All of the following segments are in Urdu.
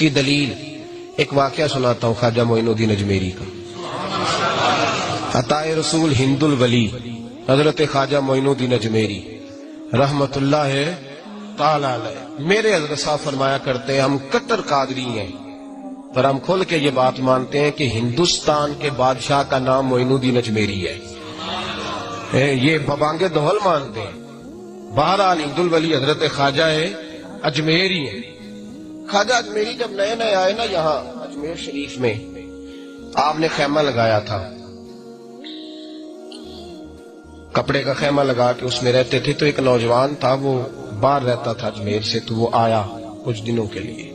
کی دلیل ایک واقعہ سناتا ہوں خواجہ معین الدین اجمیری کا. عطائے رسول ہند الولی حضرت خواجہ معین الدین اجمیری رحمت اللہ تعالی علیہ. میرے حضرت صاحب فرمایا کرتے ہیں ہم کٹر قادری ہیں، پر ہم کھول کے یہ بات مانتے ہیں کہ ہندوستان کے بادشاہ کا نام معین الدین اجمیری ہے. یہ ببانگے دوہل مانتے ہیں. بہرحال ہند الولی حضرت خواجہ اجمیری ہے. خواجہ اجمیری جب نئے نئے آئے نا یہاں اجمیر شریف میں، آپ نے خیمہ لگایا تھا، کپڑے کا خیمہ لگا کے اس میں رہتے تھے. تو ایک نوجوان تھا، وہ باہر رہتا تھا اجمیر سے، تو وہ آیا کچھ دنوں کے لیے.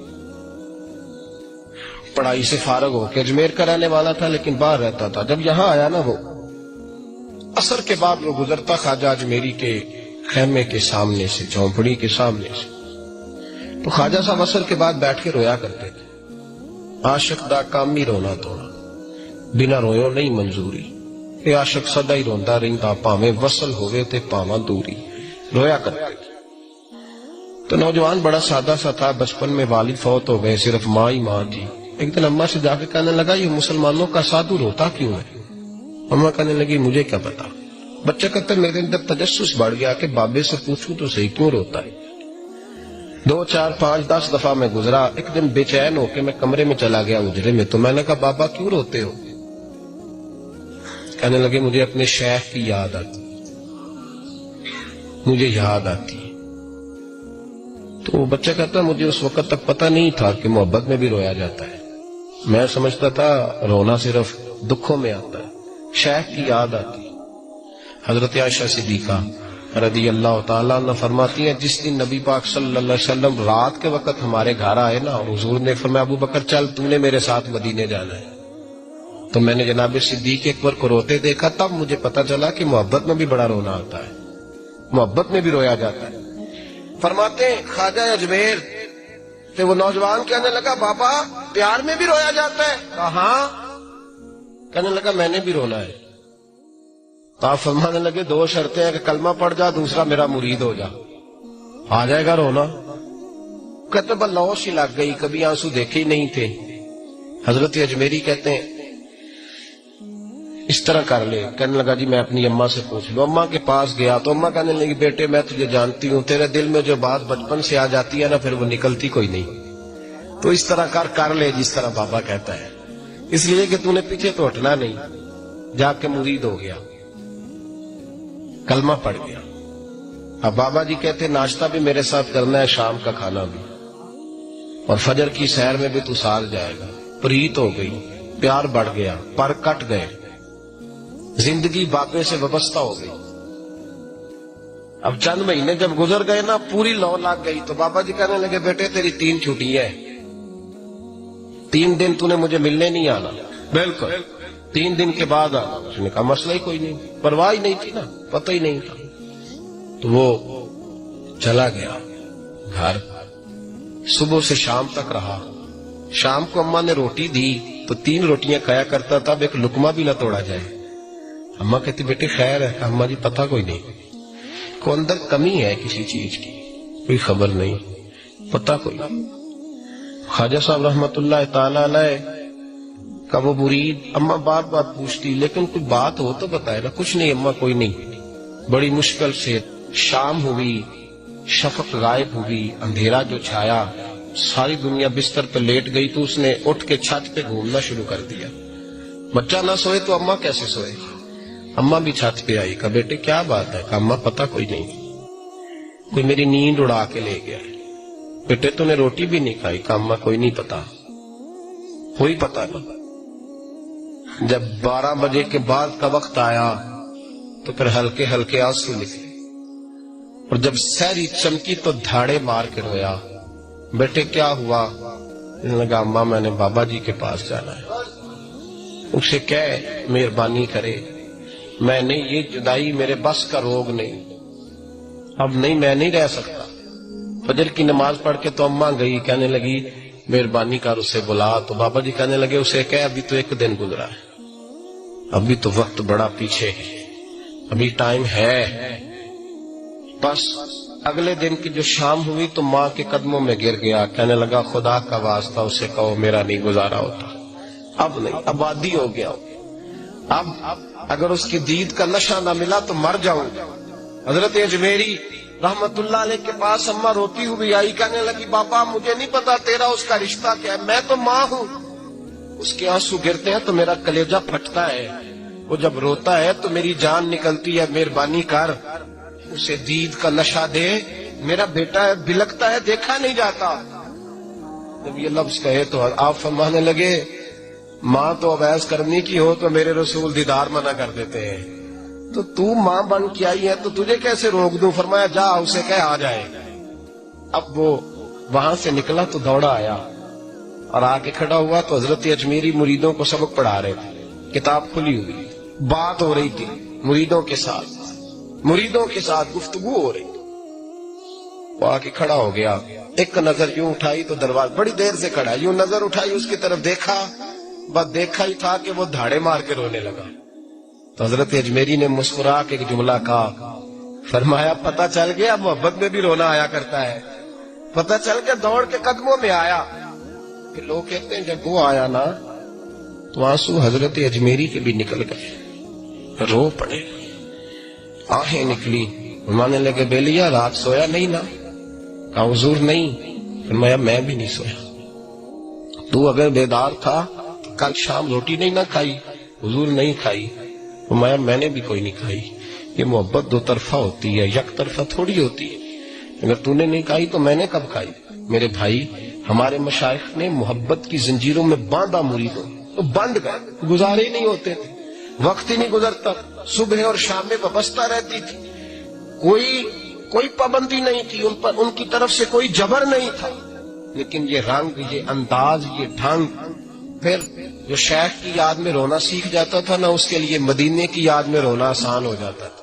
پڑھائی سے فارغ ہو کے اجمیر کا رہنے والا تھا لیکن باہر رہتا تھا. جب یہاں آیا نا، وہ عصر کے بعد وہ گزرتا خواجہ اجمیری کے خیمے کے سامنے سے، جھونپڑی کے سامنے سے، تو خواجہ صاحب عصر کے بعد بیٹھ کے رویا کرتے تھے. عاشق دا کامی رونا توڑا، بنا رویوں نہیں منظوری. اے عاشق سدا ہی روندا رہندا، پاویں وصل ہوئے تے پاواں دوری. رویا کرتے تھے. تو نوجوان بڑا سادہ سا تھا، بچپن میں والد فوت ہو گئے، صرف ماں ہی ماں تھی. ایک دن اماں سے جا کے کہنے لگا یہ مسلمانوں کا سادھو روتا کیوں ہے؟ اماں کہنے لگی مجھے کیا پتا. بچہ کہتا میرے اندر تجسس بڑھ گیا کہ بابے سے پوچھوں تو صحیح کیوں روتا ہے. 2 4 5 10 دفعہ میں گزرا. ایک دن بے چین ہو کے میں کمرے میں چلا گیا اجرے میں. تو میں نے کہا بابا کیوں روتے ہو؟ کہنے لگے مجھے اپنے شیخ کی یاد آتی، مجھے یاد آتی. تو بچہ کہتا مجھے اس وقت تک پتہ نہیں تھا کہ محبت میں بھی رویا جاتا ہے. میں سمجھتا تھا رونا صرف دکھوں میں آتا ہے. شیخ کی یاد آتی. حضرت عائشہ صدیقہ رضی اللہ تعالیٰ عنہ فرماتی ہیں جس دن نبی پاک صلی اللہ علیہ وسلم رات کے وقت ہمارے گھر آئے نا، اور حضور نے فرمایا ابو بکر چل تو نے میرے ساتھ مدینے جانا ہے. تو میں نے جناب صدیق اکبر کو روتے دیکھا، تب مجھے پتا چلا کہ محبت میں بھی بڑا رونا آتا ہے، محبت میں بھی رویا جاتا ہے. فرماتے ہیں خواجہ اجمیر تو وہ نوجوان کہنے لگا بابا پیار میں بھی رویا جاتا ہے؟ کہاں. کہنے لگا میں نے بھی رونا ہے. تو آپ فرمانے لگے 2 شرطیں ہیں کہ کلمہ پڑھ جا، دوسرا میرا مرید ہو جا، آ جائے گا رونا. کہتے بلوش ہی لگ گئی، کبھی آنسو دیکھے ہی نہیں تھے. حضرت اجمیری کہتے ہیں اس طرح کر لے. کہنے لگا جی میں اپنی اماں سے پوچھ لوں. اماں کے پاس گیا تو اماں کہنے لگی بیٹے میں تجھے جانتی ہوں، تیرے دل میں جو بات بچپن سے آ جاتی ہے نا پھر وہ نکلتی کوئی نہیں. تو اس طرح کر لے جس طرح بابا کہتا ہے، اس لیے کہ تو نے پیچھے تو ہٹنا نہیں. جا کے مرید ہو گیا، کلمہ پڑھ گیا. اب بابا جی کہتے ناشتہ بھی میرے ساتھ کرنا ہے، شام کا کھانا بھی، اور فجر کی سیر میں بھی تو ساتھ جائے گا. پریت ہو گئی، پیار بڑھ گیا، پر کٹ گئے، زندگی بابے سے وابستہ ہو گئی. اب چند مہینے جب گزر گئے نا پوری لو لگ گئی. تو بابا جی کہنے لگے بیٹے تیری 3 چھٹی ہے، 3 دن تو نے مجھے ملنے نہیں آنا. بالکل 3 دن کے بعد آنا. اس نے کہا مسئلہ ہی کوئی نہیں، پرواہ ہی نہیں تھی نا، پتہ ہی نہیں تھا. تو وہ چلا گیا گھر. صبح سے شام تک رہا. شام کو اماں نے روٹی دی تو 3 روٹیاں کھایا کرتا تھا، اب ایک لقمہ بھی نہ توڑا جائے. اماں کہتی بیٹے خیر ہے. اماں جی پتہ کوئی نہیں، کو اندر کمی ہے کسی چیز کی، کوئی خبر نہیں، پتہ کوئی نہیں. خواجہ صاحب رحمت اللہ تعالی علیہ کا وہ مرید اماں بار بار پوچھتی لیکن کوئی بات ہو تو بتائے نا. کچھ نہیں اماں کوئی نہیں. بڑی مشکل سے شام ہوئی، شفق غائب ہوئی، اندھیرا جو چھایا، ساری دنیا بستر پہ لیٹ گئی. تو اس نے اٹھ کے چھت پہ گھومنا شروع کر دیا. بچہ نہ سوئے تو اماں کیسے سوئے. اماں بھی چھت پہ آئی. کہا بیٹے کیا بات ہے. کہا اماں پتہ کوئی نہیں، کوئی میری نیند اڑا کے لے گیا. بیٹے تو نے روٹی بھی نہیں کھائی. کہا اماں کوئی نہیں پتا، کوئی پتا نہیں. جب 12 بجے کے بعد کا وقت آیا تو پھر ہلکے ہلکے آنسو نکلے، اور جب سحری چمکی تو دھاڑے مار کے رویا. بیٹے کیا ہوا. لگا اماں میں نے بابا جی کے پاس جانا ہے، اسے کہے مہربانی کرے، میں نہیں، یہ جدائی میرے بس کا روگ نہیں، اب نہیں میں نہیں رہ سکتا. فجر کی نماز پڑھ کے تو اماں گئی، کہنے لگی مہربانی کر اسے بلا. تو بابا جی کہنے لگے اسے کہے ابھی تو 1 دن گزرا ہے، ابھی تو وقت بڑا پیچھے ہے، ابھی ٹائم ہے. بس اگلے دن کی جو شام ہوئی تو ماں کے قدموں میں گر گیا، کہنے لگا خدا کا واسطہ اسے کہو میرا نہیں گزارا ہوتا، اب نہیں، اب عادی ہو گیا، اب اگر اس کی دید کا نشہ نہ ملا تو مر جاؤں۔ حضرت اجمیری رحمت اللہ علیہ کے پاس اماں روتی ہوئی آئی، کہنے لگی بابا مجھے نہیں پتا تیرا اس کا رشتہ کیا ہے، میں تو ماں ہوں۔ اس کے آنسو گرتے ہیں تو میرا کلیجہ پھٹتا ہے، وہ جب روتا ہے تو میری جان نکلتی ہے، مہربانی کر اسے دید کا نشہ دے، میرا بیٹا ہے بلکتا ہے دیکھا نہیں جاتا۔ جب یہ لفظ کہے تو آپ فرمانے لگے ماں تو عویس کرنی کی ہو تو میرے رسول دیدار منع کر دیتے ہیں، تو ماں بن کے آئی ہے تو تجھے کیسے روک دوں؟ فرمایا جا اسے کہہ آ جائے۔ اب وہ وہاں سے نکلا تو دوڑا آیا اور آ کے کھڑا ہوا تو حضرت اجمیری مریدوں کو سبق پڑھا رہے تھے، کتاب کھلی ہوئی، بات ہو رہی تھی مریدوں کے ساتھ گفتگو ہو رہی تھی۔ وہ آ کے کھڑا ہو گیا، ایک نظر یوں اٹھائی تو دروازہ، بڑی دیر سے کھڑا، یوں نظر اٹھائی اس کی طرف دیکھا، بس دیکھا ہی تھا کہ وہ دھاڑے مار کے رونے لگا۔ تو حضرت اجمیری نے مسکرا کے ایک جملہ کہا، فرمایا پتہ چل گیا محبت میں بھی رونا آیا کرتا ہے، پتہ چل کے دوڑ کے قدموں میں آیا۔ کہ لوگ کہتے ہیں جب وہ آیا نا تو آنسو حضرت اجمیری کے بھی نکل گئے، رو پڑے، آہیں نکلی، فرمانے لگے بیلیا رات سویا نہیں نا؟ کہا حضور نہیں۔ فرمایا میں بھی نہیں سویا، تو اگر بیدار تھا کل شام روٹی نہیں نہ کھائی؟ حضور نہیں کھائی۔ فرمایا میں نے بھی کوئی نہیں کھائی۔ یہ محبت دو طرفہ ہوتی ہے، یک طرفہ تھوڑی ہوتی ہے، اگر تو نے نہیں کھائی تو میں نے کب کھائی؟ میرے بھائی ہمارے مشائخ نے محبت کی زنجیروں میں باندھا مریدوں، تو بند گئے، گزارے ہی نہیں ہوتے تھے، وقت ہی نہیں گزرتا، صبح اور شام میں وابستہ رہتی تھی، کوئی پابندی نہیں تھی ان پر، ان کی طرف سے کوئی جبر نہیں تھا، لیکن یہ رنگ، یہ انداز، یہ ڈھنگ۔ پھر جو شیخ کی یاد میں رونا سیکھ جاتا تھا نا، اس کے لیے مدینے کی یاد میں رونا آسان ہو جاتا تھا۔